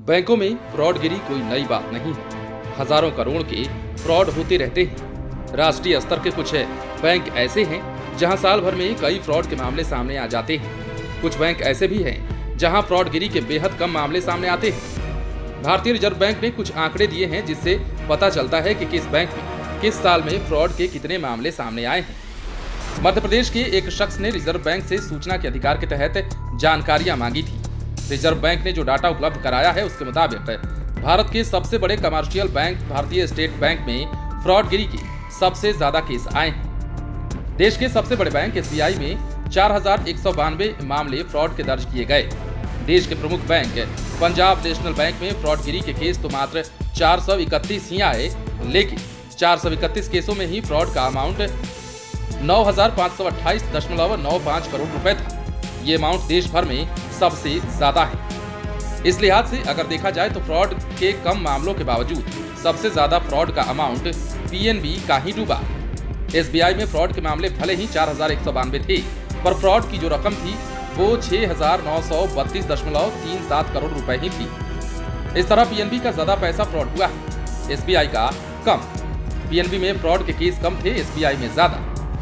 बैंकों में फ्रॉडगिरी कोई नई बात नहीं है। हजारों करोड़ के फ्रॉड होते रहते हैं। राष्ट्रीय स्तर के कुछ बैंक ऐसे हैं जहां साल भर में कई फ्रॉड के मामले सामने आ जाते हैं। कुछ बैंक ऐसे भी हैं जहां फ्रॉडगिरी के बेहद कम मामले सामने आते हैं। भारतीय रिजर्व बैंक ने कुछ आंकड़े दिए हैं जिससे पता चलता है कि किस बैंक में किस साल में फ्रॉड के कितने मामले सामने आए हैं। मध्य प्रदेश के एक शख्स ने रिजर्व बैंक से सूचना के अधिकार के तहत जानकारियां मांगी थी। रिजर्व बैंक ने जो डाटा उपलब्ध कराया है उसके मुताबिक भारत के सबसे बड़े कमर्शियल बैंक भारतीय स्टेट बैंक में फ्रॉडगिरी के सबसे ज्यादा केस आए हैं। देश के सबसे बड़े बैंक SBI में 4192 मामले फ्रॉड के दर्ज किए गए। देश के प्रमुख बैंक पंजाब नेशनल बैंक में फ्रॉडगिरी के केस तो मात्र 431 ही आए, लेकिन 431 केसों में ही फ्रॉड का अमाउंट 9528.95 करोड़ रुपए था। ये अमाउंट देश भर में सबसे ज्यादा है। इस लिहाज से अगर देखा जाए तो फ्रॉड के कम मामलों के बावजूद सबसे ज्यादा फ्रॉड का अमाउंट PNB का ही डूबा। SBI में फ्रॉड के मामले भले ही 4192 थे, पर फ्रॉड की जो रकम थी वो 6932.37 करोड़ रुपए ही थी। इस तरह PNB का ज्यादा पैसा फ्रॉड हुआ है, SBI का कम। PNB में फ्रॉड के केस कम थे, SBI में ज्यादा।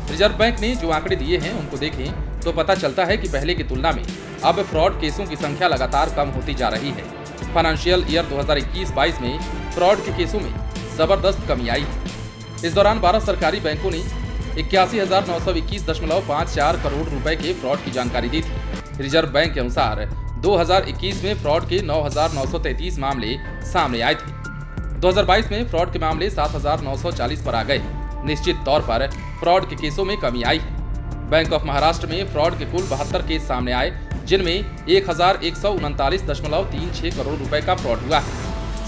रिजर्व बैंक ने जो आंकड़े दिए हैं उनको देखें तो पता चलता है कि पहले की तुलना में अब फ्रॉड केसों की संख्या लगातार कम होती जा रही है। फाइनेंशियल ईयर 2021-22 में फ्रॉड के केसों में जबरदस्त कमी आई है। इस दौरान 12 सरकारी बैंकों ने 81,921.54 करोड़ रुपए के फ्रॉड की जानकारी दी थी। रिजर्व बैंक के अनुसार 2021 में फ्रॉड के 9,933 मामले सामने आए थे। 2022 में फ्रॉड के मामले 7,940 पर आ गए। निश्चित तौर पर फ्रॉड के केसों में कमी आई है। बैंक ऑफ महाराष्ट्र में फ्रॉड के कुल 72 केस सामने आए, जिनमें 1139.36 करोड़ रुपए का फ्रॉड हुआ है।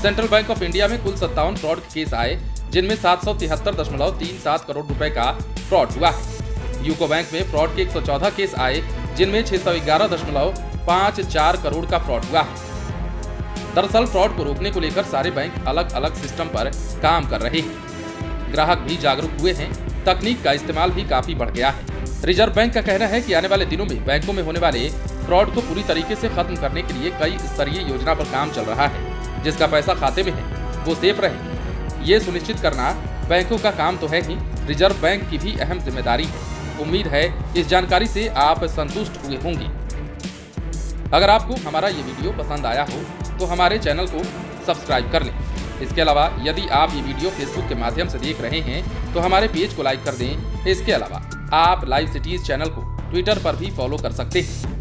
सेंट्रल बैंक ऑफ इंडिया में कुल 57 फ्रॉड के केस आए, जिनमें 773.37 करोड़ रुपए का फ्रॉड हुआ है। यूको बैंक में फ्रॉड के 114 केस आए, जिनमें 611.54 करोड़ का फ्रॉड हुआ है। दरअसल फ्रॉड को रोकने को लेकर सारे बैंक अलग अलग सिस्टम पर काम कर रहे हैं। ग्राहक भी जागरूक हुए हैं, तकनीक का इस्तेमाल भी काफी बढ़ गया है। रिजर्व बैंक का कहना है कि आने वाले दिनों में बैंकों में होने वाले फ्रॉड को पूरी तरीके से खत्म करने के लिए कई स्तरीय योजना पर काम चल रहा है। जिसका पैसा खाते में है वो सेफ रहे, ये सुनिश्चित करना बैंकों का काम तो है ही, रिजर्व बैंक की भी अहम जिम्मेदारी है। उम्मीद है इस जानकारी से आप संतुष्ट हुए होंगे। अगर आपको हमारा ये वीडियो पसंद आया हो तो हमारे चैनल को सब्सक्राइब कर लें। इसके अलावा यदि आप ये वीडियो फेसबुक के माध्यम से देख रहे हैं तो हमारे पेज को लाइक कर दें। इसके अलावा आप लाइव सिटीज चैनल को ट्विटर पर भी फॉलो कर सकते हैं।